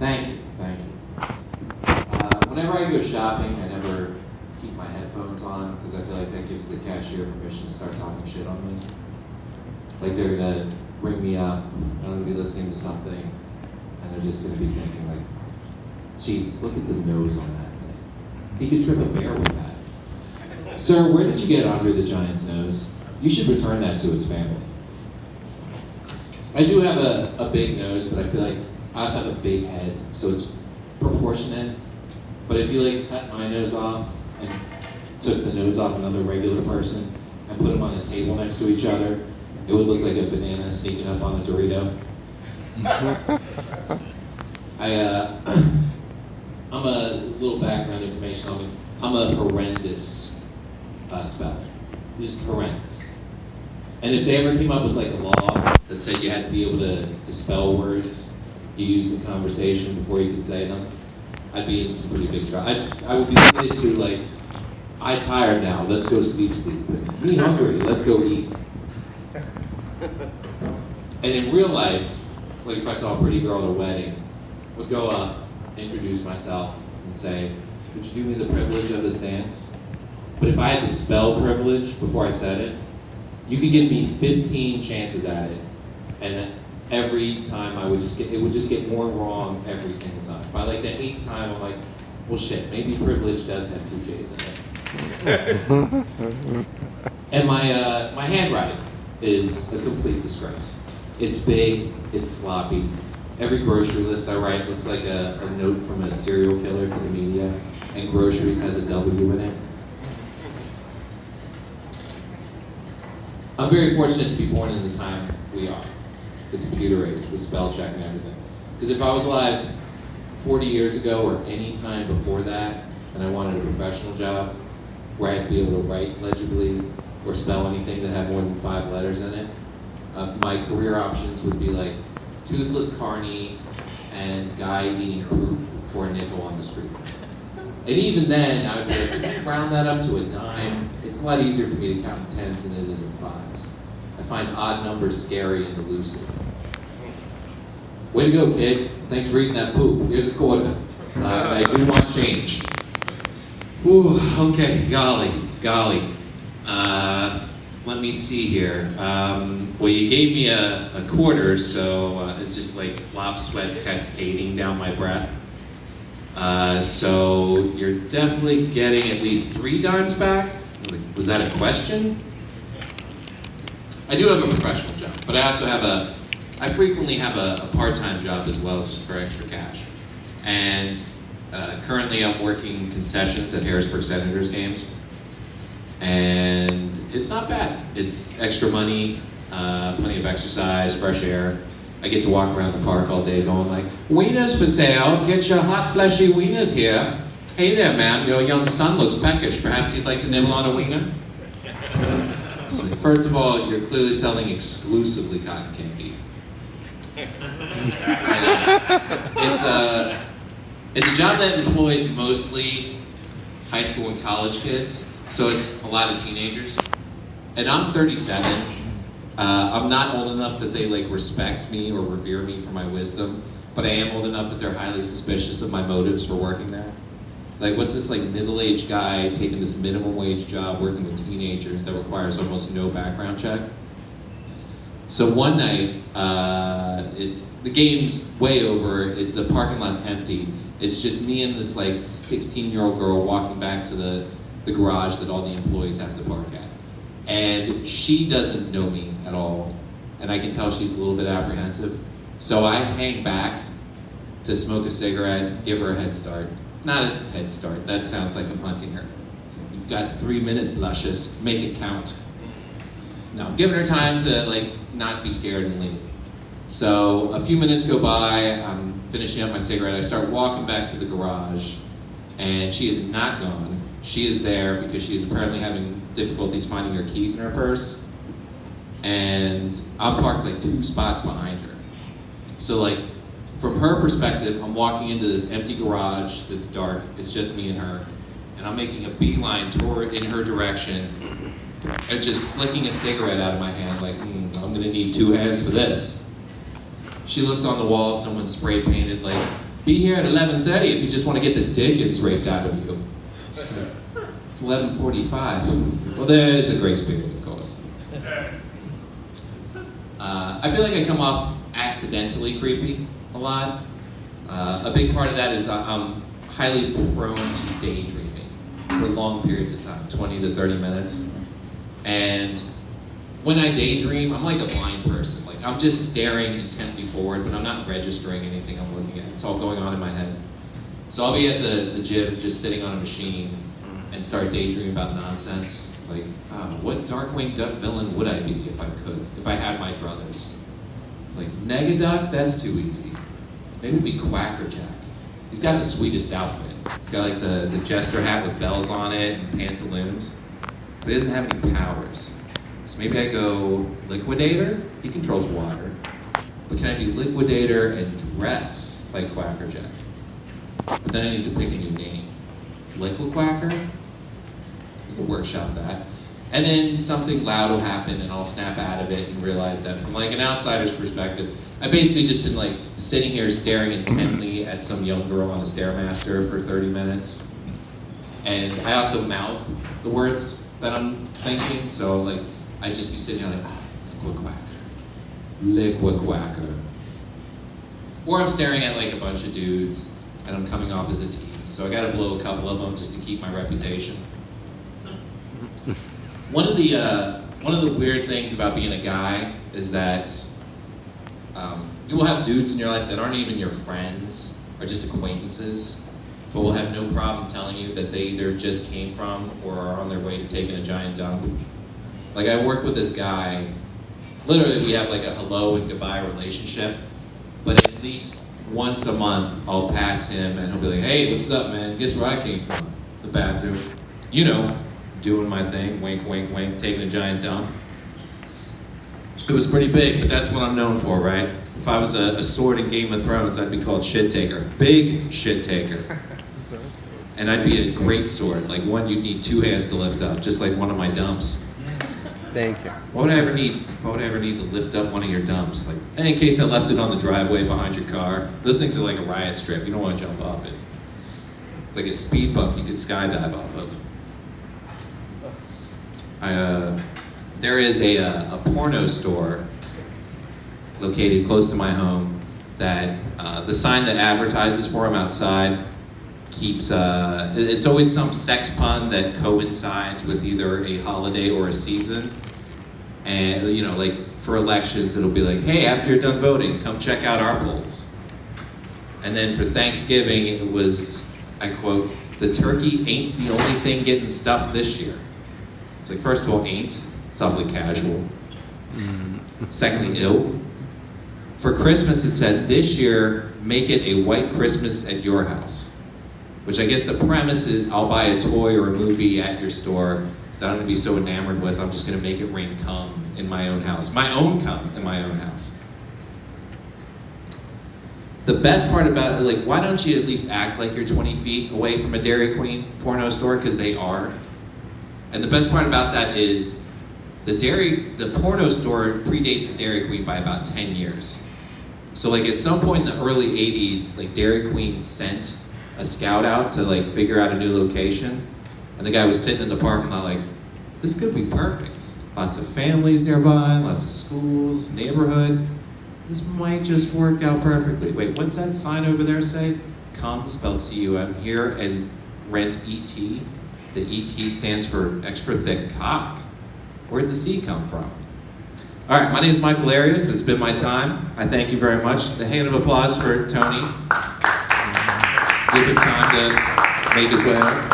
Thank you, thank you. Whenever I go shopping, I never keep my headphones on because I feel like that gives the cashier permission to start talking shit on me. Like they're gonna bring me up, I'm gonna be listening to something, and they're just gonna be thinking like, Jesus, look at the nose on that thing. He could trip a bear with that. Sir, where did you get Andre the Giant's nose? You should return that to its family. I do have a big nose, but I feel like I also have a big head, so it's proportionate. But if you like cut my nose off and took the nose off another regular person and put them on a table next to each other, it would look like a banana sneaking up on a Dorito. I'm a little background information on me. I'm a horrendous speller, just horrendous. And if they ever came up with like a law that said you had to be able to spell words you use in conversation before you could say them, I'd be in some pretty big trouble. I would be limited to like, I'm tired now, let's go sleep. And me hungry, let's go eat. And in real life, like if I saw a pretty girl at a wedding, I would go up, introduce myself, and say, would you do me the privilege of this dance? But if I had to spell privilege before I said it, you could give me 15 chances at it, and every time it would just get more wrong every single time. By like the 8th time, I'm like, well shit, maybe privilege does have 2 J's in it. And my handwriting is a complete disgrace. It's big, it's sloppy. Every grocery list I write looks like a note from a serial killer to the media, and groceries has a W in it. I'm very fortunate to be born in the time we are, the computer age with spell check and everything. Because if I was alive 40 years ago or any time before that, and I wanted a professional job where I'd be able to write legibly or spell anything that had more than 5 letters in it, my career options would be like toothless carny and guy eating poop for a nickel on the street. And even then, I would be like, can you round that up to a dime? It's a lot easier for me to count in 10s than it is in 5s. I find odd numbers scary and elusive. Way to go, kid. Thanks for eating that poop. Here's a quarter. I do want change. Ooh, okay, golly. Let me see here. Well, you gave me a quarter, so it's just like flop sweat cascading down my breath. So you're definitely getting at least 3 dimes back? Was that a question? I do have a professional job, but I also have I frequently have a part-time job as well, just for extra cash. And currently I'm working concessions at Harrisburg Senators games. And it's not bad. It's extra money, plenty of exercise, fresh air. I get to walk around the park all day going like, wieners for sale, get your hot fleshy wieners here. Hey there, ma'am, your young son looks peckish. Perhaps you'd like to nibble on a wiener? So, first of all, you're clearly selling exclusively cotton candy. It's a job that employs mostly high school and college kids, so it's a lot of teenagers. And I'm 37. I'm not old enough that they like respect me or revere me for my wisdom, but I am old enough that they're highly suspicious of my motives for working there. Like, what's this like middle-aged guy taking this minimum wage job working with teenagers that requires almost no background check? So one night, the game's way over, the parking lot's empty. It's just me and this like 16-year-old girl walking back to the garage that all the employees have to park at. And she doesn't know me at all, and I can tell she's a little bit apprehensive. So I hang back to smoke a cigarette, give her a head start. Not a head start, that sounds like I'm hunting her. So you've got 3 minutes, luscious, make it count. No, I'm giving her time to like not be scared and leave. So a few minutes go by, I'm finishing up my cigarette, I start walking back to the garage, and she is not gone. She is there because she is apparently having difficulties finding her keys in her purse. And I'm parked like 2 spots behind her. So like, from her perspective, I'm walking into this empty garage that's dark, it's just me and her, and I'm making a beeline toward in her direction, and just flicking a cigarette out of my hand like, I'm gonna need 2 hands for this. She looks on the wall, someone spray painted like be here at 11:30 if you just want to get the Dickens raped out of you. So, it's 11:45. Well, there is a grace period, of course. I feel like I come off accidentally creepy a lot. A big part of that is I'm highly prone to daydreaming for long periods of time, 20 to 30 minutes. And when I daydream, I'm like a blind person. Like, I'm just staring intently forward, but I'm not registering anything I'm looking at. It's all going on in my head. So I'll be at the gym just sitting on a machine and start daydreaming about nonsense. Like, what Darkwing Duck villain would I be if I could, if I had my druthers? Like, Negaduck? That's too easy. Maybe it'd be Quackerjack. He's got the sweetest outfit. He's got like the jester hat with bells on it and pantaloons, but he doesn't have any powers. So maybe I go Liquidator. He controls water. But can I be Liquidator and dress like Quackerjack? But then I need to pick a new name. Liquid Quacker? We can workshop that. And then something loud will happen and I'll snap out of it and realize that from like an outsider's perspective, I've basically just been like sitting here staring intently at some young girl on a Stairmaster for 30 minutes. And I also mouth the words that I'm thinking, so like I'd just be sitting there like, Liquid Quacker. Liquid Quacker. Or I'm staring at like a bunch of dudes and I'm coming off as a tease, so I gotta blow a couple of them just to keep my reputation. One of the weird things about being a guy is that you will have dudes in your life that aren't even your friends, or just acquaintances, but will have no problem telling you that they either just came from or are on their way to taking a giant dump. Like, I work with this guy, literally we have like a hello and goodbye relationship, but at least once a month I'll pass him and he'll be like, hey, what's up, man? Guess where I came from? The bathroom. You know, doing my thing, wink, wink, wink, taking a giant dump. It was pretty big, but that's what I'm known for, right? If I was a sword in Game of Thrones, I'd be called Shit Taker. Big Shit Taker. And I'd be a great sword, like one you'd need 2 hands to lift up, just like one of my dumps. Thank you. What would I ever need to lift up one of your dumps? Like, and in case I left it on the driveway behind your car, those things are like a riot strip. You don't want to jump off it. It's like a speed bump you could skydive off of. There is a porno store located close to my home that the sign that advertises for them outside keeps, it's always some sex pun that coincides with either a holiday or a season. And, you know, like for elections, it'll be like, hey, after you're done voting, come check out our polls. And then for Thanksgiving, it was, I quote, the turkey ain't the only thing getting stuffed this year. It's like, first of all, ain't. It's awfully casual. Secondly, ill. For Christmas, it said, this year, make it a white Christmas at your house. Which I guess the premise is, I'll buy a toy or a movie at your store that I'm gonna be so enamored with, I'm just gonna make it rain cum in my own house. My own cum in my own house. The best part about it, like, why don't you at least act like you're 20 feet away from a Dairy Queen porno store? Because they are. And the best part about that is the porno store predates the Dairy Queen by about 10 years. So like at some point in the early 80s, like Dairy Queen sent a scout out to like figure out a new location. And the guy was sitting in the parking lot like, this could be perfect. Lots of families nearby, lots of schools, neighborhood. This might just work out perfectly. Wait, what's that sign over there say? Cum, spelled C-U-M, here, and rent E-T. The E-T stands for extra thick cock. Where'd the C come from? All right, my name is Michael Larios. It's been my time. I thank you very much. A hand of applause for Tony. Give him time to make his way up.